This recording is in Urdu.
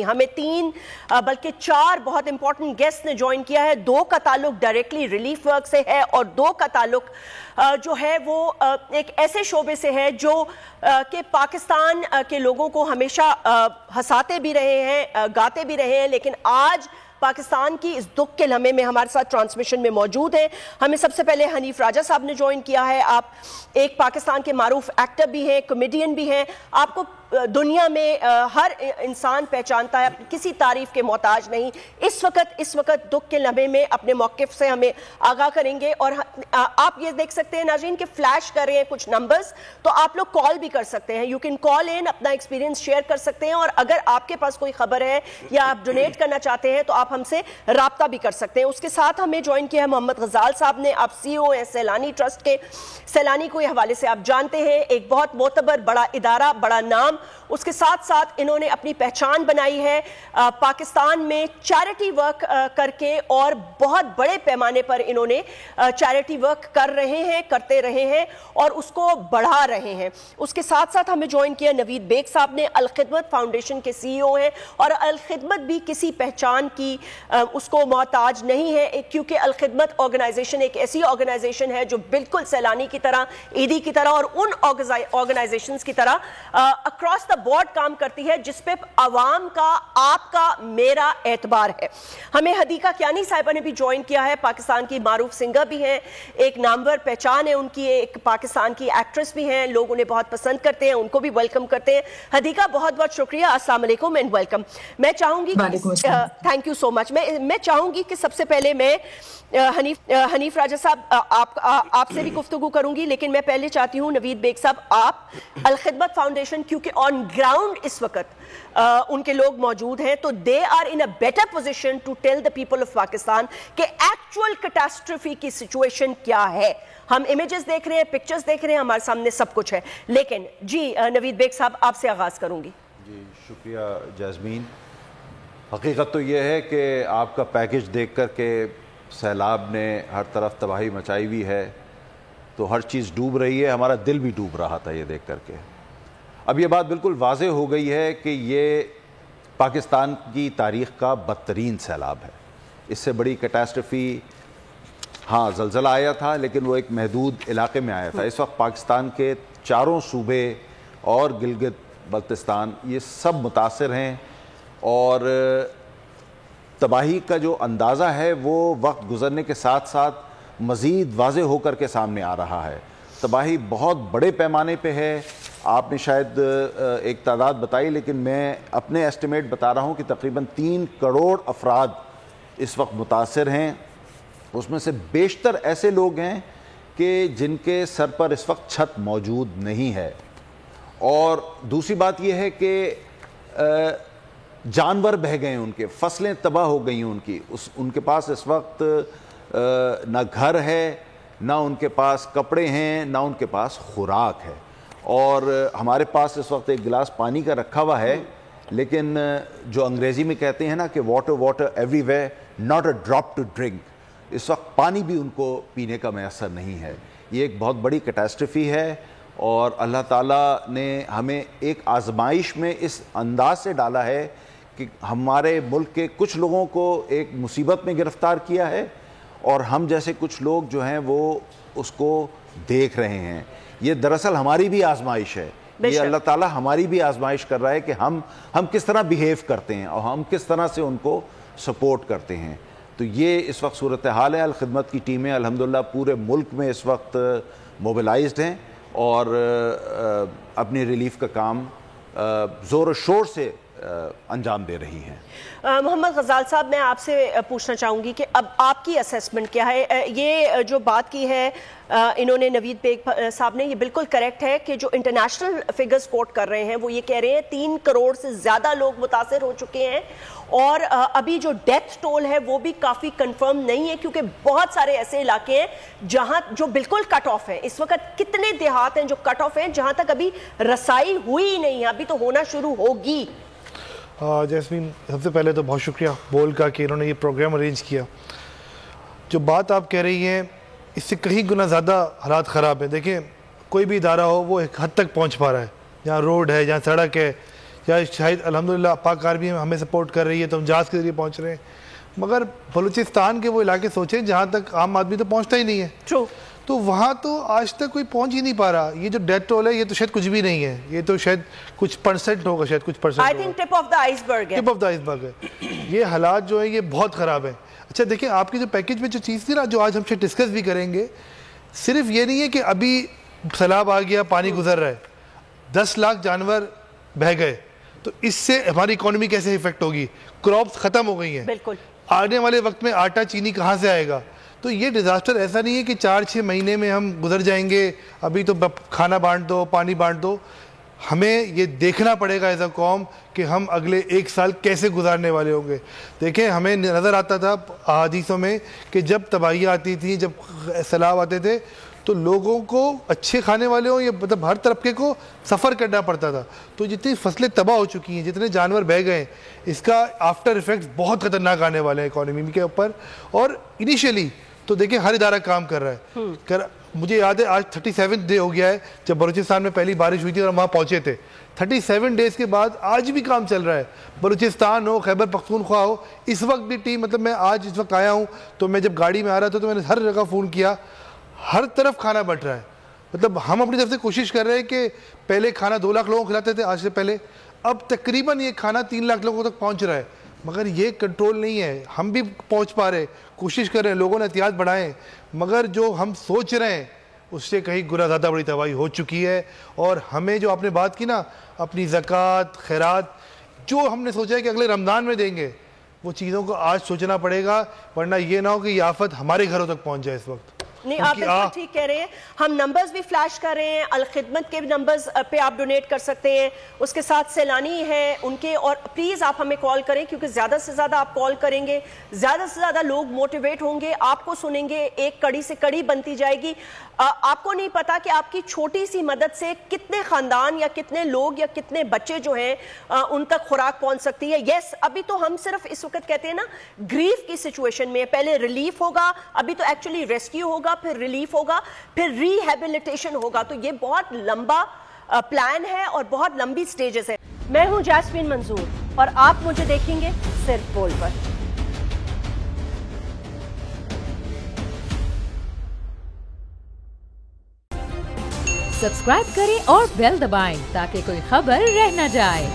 ہمیں 3 بلکہ 4 بہت امپورٹنٹ گیسٹ نے جوائن کیا ہے. 2 کا تعلق ڈائریکٹلی ریلیف ورک سے ہے اور 2 کا تعلق جو ہے وہ ایک ایسے شعبے سے ہے جو کہ پاکستان کے لوگوں کو ہمیشہ ہنساتے بھی رہے ہیں, گاتے بھی رہے ہیں, لیکن آج پاکستان کی اس دکھ کے لمحے میں ہمارے ساتھ ٹرانسمیشن میں موجود ہیں. ہمیں سب سے پہلے حنیف راجہ صاحب نے جوائن کیا ہے. آپ ایک پاکستان کے معروف ایکٹر بھی ہیں, کمیڈین بھی ہیں. آپ کو دنیا میں ہر انسان پہچانتا ہے, کسی تعریف کے محتاج نہیں. اس وقت دکھ کے لمحے میں اپنے موقف سے ہمیں آگاہ کریں گے. اور آپ یہ دیکھ سکتے ہیں ناظرین کہ فلیش کر رہے ہیں کچھ نمبرز, تو آپ لوگ کال بھی کر سکتے ہیں. یو کین کال ان, اپنا ایکسپیرینس شیئر کر سکتے ہیں, اور اگر آپ کے پاس کوئی خبر ہے یا آپ ڈونیٹ کرنا چاہتے ہیں تو آپ ہم سے رابطہ بھی کر سکتے ہیں. اس کے ساتھ ہمیں جوائن کیا ہے محمد غزال صاحب نے. آپ سی او ہیں سیلانی ٹرسٹ کے. سیلانی کو یہ حوالے سے آپ جانتے ہیں, ایک بہت معتبر بڑا ادارہ, بڑا نام. اس کے ساتھ ساتھ انہوں نے اپنی پہچان بنائی ہے پاکستان میں چیریٹی ورک کر کے, اور بہت بڑے پیمانے پر انہوں نے چیریٹی ورک کرتے رہے ہیں اور اس کو بڑھا رہے ہیں. اس کے ساتھ ساتھ ہمیں جوائن کیا نوید بیگ صاحب نے. الخدمت فاؤنڈیشن کے سی او ہیں, اور الخدمت بھی کسی پہچان کی اس کو محتاج نہیں ہے, کیونکہ الخدمت آرگنائزیشن ایک ایسی آرگنائزیشن ہے جو بالکل سیلانی کی طرح, ایدی کی طرح اور ان آرگنائزیشنز کی طرح اکراس دا بورڈ کام کرتی ہے, جس پہ عوام کا, آپ کا, میرا اعتبار ہے. ہمیں حدیقہ کیانی صاحبہ نے بھی جوائن کیا ہے. پاکستان کی معروف سنگر بھی ہیں, ایک نامور پہچان ہے ان کی, ایک پاکستان کی ایکٹریس بھی ہیں, لوگ انہیں بہت پسند کرتے ہیں, ان کو بھی ویلکم کرتے ہیں. حدیقہ بہت بہت شکریہ, السلام علیکم اینڈ ویلکم. میں چاہوں گی, تھینک یو سو مچ. میں چاہوں گی کہ سب سے پہلے میں حنیف راجہ صاحب آپ سے بھی گفتگو کروں گی, لیکن میں پہلے چاہتی ہوں نوید بیگ صاحب, آپ الخدمت فاؤنڈیشن, کیونکہ آن گراؤنڈ اس وقت ان کے لوگ موجود ہیں, تو they are in a better position to tell the people of Pakistan کہ ایکچوئل کیٹاسٹروفی کی سچویشن کیا ہے. ہم امیجز دیکھ رہے ہیں, پکچرز دیکھ رہے ہیں, ہمارے سامنے سب کچھ ہے, لیکن جی نوید بیگ صاحب آپ سے آغاز کروں گی. جی شکریہ جیسمین. حقیقت تو یہ ہے کہ آپ کا پیکج دیکھ کر کے سیلاب نے ہر طرف تباہی مچائی ہوئی ہے, تو ہر چیز ڈوب رہی ہے. ہمارا دل بھی ڈوب رہا تھا یہ دیکھ کر کے. اب یہ بات بالکل واضح ہو گئی ہے کہ یہ پاکستان کی تاریخ کا بدترین سیلاب ہے. اس سے بڑی کیٹاسٹرفی, ہاں زلزلہ آیا تھا لیکن وہ ایک محدود علاقے میں آیا تھا. اس وقت پاکستان کے چاروں صوبے اور گلگت بلتستان یہ سب متاثر ہیں, اور تباہی کا جو اندازہ ہے وہ وقت گزرنے کے ساتھ ساتھ مزید واضح ہو کر کے سامنے آ رہا ہے. تباہی بہت بڑے پیمانے پہ ہے. آپ نے شاید ایک تعداد بتائی, لیکن میں اپنے ایسٹیمیٹ بتا رہا ہوں کہ تقریباً 3 کروڑ افراد اس وقت متاثر ہیں. اس میں سے بیشتر ایسے لوگ ہیں کہ جن کے سر پر اس وقت چھت موجود نہیں ہے. اور دوسری بات یہ ہے کہ جانور بہہ گئے ہیں, ان کے فصلیں تباہ ہو گئی ہیں ان کی. ان کے پاس اس وقت نہ گھر ہے, نہ ان کے پاس کپڑے ہیں, نہ ان کے پاس خوراک ہے. اور ہمارے پاس اس وقت ایک گلاس پانی کا رکھا ہوا ہے, لیکن جو انگریزی میں کہتے ہیں نا کہ water everywhere, not a drop to drink. اس وقت پانی بھی ان کو پینے کا میسر نہیں ہے. یہ ایک بہت بڑی کیٹاسٹرفی ہے, اور اللہ تعالیٰ نے ہمیں ایک آزمائش میں اس انداز سے ڈالا ہے کہ ہمارے ملک کے کچھ لوگوں کو ایک مصیبت میں گرفتار کیا ہے, اور ہم جیسے کچھ لوگ جو ہیں وہ اس کو دیکھ رہے ہیں. یہ دراصل ہماری بھی آزمائش ہے. یہ اللہ تعالیٰ ہماری بھی آزمائش کر رہا ہے کہ ہم کس طرح بیہیو کرتے ہیں اور ہم کس طرح سے ان کو سپورٹ کرتے ہیں. تو یہ اس وقت صورتحال ہے. الخدمت کی ٹیمیں الحمدللہ پورے ملک میں اس وقت موبلائزڈ ہیں, اور اپنی ریلیف کا کام زور و شور سے انجام دے رہی ہیں. محمد غزال صاحب, میں آپ سے پوچھنا چاہوں گی کہ اب آپ کی اسیسمنٹ کیا ہے؟ یہ جو بات کی ہے انہوں نے, نوید بیگ صاحب نے, یہ بالکل کریکٹ ہے کہ جو انٹرنیشنل فگرز کوٹ کر رہے ہیں وہ یہ کہہ رہے ہیں 3 کروڑ سے زیادہ لوگ متاثر ہو چکے ہیں, اور ابھی جو ڈیتھ ٹول ہے وہ بھی کافی کنفرم نہیں ہے, کیونکہ بہت سارے ایسے علاقے ہیں جہاں جو بالکل کٹ آف ہیں. اس وقت کتنے دیہات ہیں جو کٹ آف ہیں, جہاں تک ابھی رسائی ہوئی نہیں ہے, ابھی تو ہونا شروع ہوگی. جیسمین, سب سے پہلے تو بہت شکریہ بول کا کہ انہوں نے یہ پروگرام ارینج کیا. جو بات آپ کہہ رہی ہیں اس سے کہیں گنا زیادہ حالات خراب ہیں. دیکھیں, کوئی بھی ادارہ ہو وہ ایک حد تک پہنچ پا رہا ہے, جہاں روڈ ہے, جہاں سڑک ہے, یا شاید الحمدللہ پاک آرمی ہمیں سپورٹ کر رہی ہے تو ہم جہاز کے ذریعے پہنچ رہے ہیں. مگر بلوچستان کے وہ علاقے سوچیں جہاں تک عام آدمی تو پہنچتا ہی نہیں ہے, تو وہاں تو آج تک کوئی پہنچ ہی نہیں پا رہا. یہ جو ڈیتھ ٹول ہے یہ تو شاید کچھ بھی نہیں ہے, یہ تو شاید کچھ پرسنٹ ہوگا, شاید کچھ percent tip of the ice برگ ہے. یہ حالات جو ہیں یہ بہت خراب ہیں. اچھا دیکھیں آپ کے جو پیکیج میں جو چیز تھی نا جو آج ہم سے ڈسکس بھی کریں گے, صرف یہ نہیں ہے کہ ابھی سیلاب آ گیا پانی گزر رہا ہے, 10 لاکھ جانور بہہ گئے, تو اس سے ہماری اکانومی کیسے افیکٹ ہوگی, کراپس ختم ہو گئی ہیں, بالکل آنے والے وقت میں آٹا چینی کہاں سے آئے گا. تو یہ ڈیزاسٹر ایسا نہیں ہے کہ 4-6 مہینے میں ہم گزر جائیں گے, ابھی تو کھانا بانٹ دو, پانی بانٹ دو. ہمیں یہ دیکھنا پڑے گا ایز اے قوم کہ ہم اگلے 1 سال کیسے گزارنے والے ہوں گے. دیکھیں ہمیں نظر آتا تھا احادیثوں میں کہ جب تباہیاں آتی تھیں, جب سیلاب آتے تھے, تو لوگوں کو اچھے کھانے والے ہوں یا مطلب ہر طبقے کو سفر کرنا پڑتا تھا. تو جتنی فصلیں تباہ ہو چکی ہیں, جتنے جانور بہہ گئے ہیں, اس کا آفٹر ایفیکٹس بہت خطرناک آنے والے ہیں اکانومی کے اوپر. اور انیشیلی تو دیکھیں ہر ادارہ کام کر رہا ہے. مجھے یاد ہے آج 37 ڈے ہو گیا ہے جب بلوچستان میں پہلی بارش ہوئی تھی اور ہم وہاں پہنچے تھے. 37 ڈیز کے بعد آج بھی کام چل رہا ہے. بلوچستان ہو, خیبر پختونخوا ہو, اس وقت بھی ٹیم, مطلب میں آج اس وقت آیا ہوں تو میں جب گاڑی میں آ رہا تھا تو میں نے ہر جگہ فون کیا, ہر طرف کھانا بٹ رہا ہے. مطلب ہم اپنی طرف سے کوشش کر رہے ہیں کہ پہلے کھانا 2 لاکھ لوگوں کو کھلاتے تھے آج سے پہلے, اب تقریباً یہ کھانا 3 لاکھ لوگوں تک پہنچ رہا ہے. مگر یہ کنٹرول نہیں ہے, ہم بھی پہنچ پا رہے, کوشش کر رہے ہیں, لوگوں نے احتیاط بڑھائیں, مگر جو ہم سوچ رہے ہیں اس سے کہیں گنا زیادہ بڑی تباہی ہو چکی ہے. اور ہمیں جو آپ نے بات کی نا اپنی زکوٰۃ خیرات جو ہم نے سوچا ہے کہ اگلے رمضان میں دیں گے, وہ چیزوں کو آج سوچنا پڑے گا, ورنہ یہ نہ ہو کہ یہ آفت ہمارے گھروں تک پہنچ جائے اس وقت. نہیں آپ بالکل ٹھیک کہہ رہے ہیں. ہم نمبرز بھی فلیش کر رہے ہیں, الخدمت کے نمبرز پہ آپ ڈونیٹ کر سکتے ہیں, اس کے ساتھ سیلانی ہیں ان کے, اور پلیز آپ ہمیں کال کریں کیونکہ زیادہ سے زیادہ آپ کال کریں گے زیادہ سے زیادہ لوگ موٹیویٹ ہوں گے, آپ کو سنیں گے, ایک کڑی سے کڑی بنتی جائے گی. آپ کو نہیں پتا کہ آپ کی چھوٹی سی مدد سے کتنے خاندان یا کتنے لوگ یا کتنے بچے جو ہیں ان تک خوراک پہنچ سکتی ہے. یس ابھی تو ہم صرف اس وقت کہتے ہیں نا گریف کی سچویشن میں, پہلے ریلیف ہوگا, ابھی تو ایکچولی ریسکیو ہوگا, پھر ریلیف ہوگا, پھر ریہیبلیٹیشن ہوگا. تو یہ بہت لمبا پلان ہے اور بہت لمبی سٹیجز ہے. میں ہوں جاسمین منظور اور آپ مجھے دیکھیں گے صرف بول پر. سبسکرائب کریں اور بیل دبائیں تاکہ کوئی خبر رہ نہ جائے.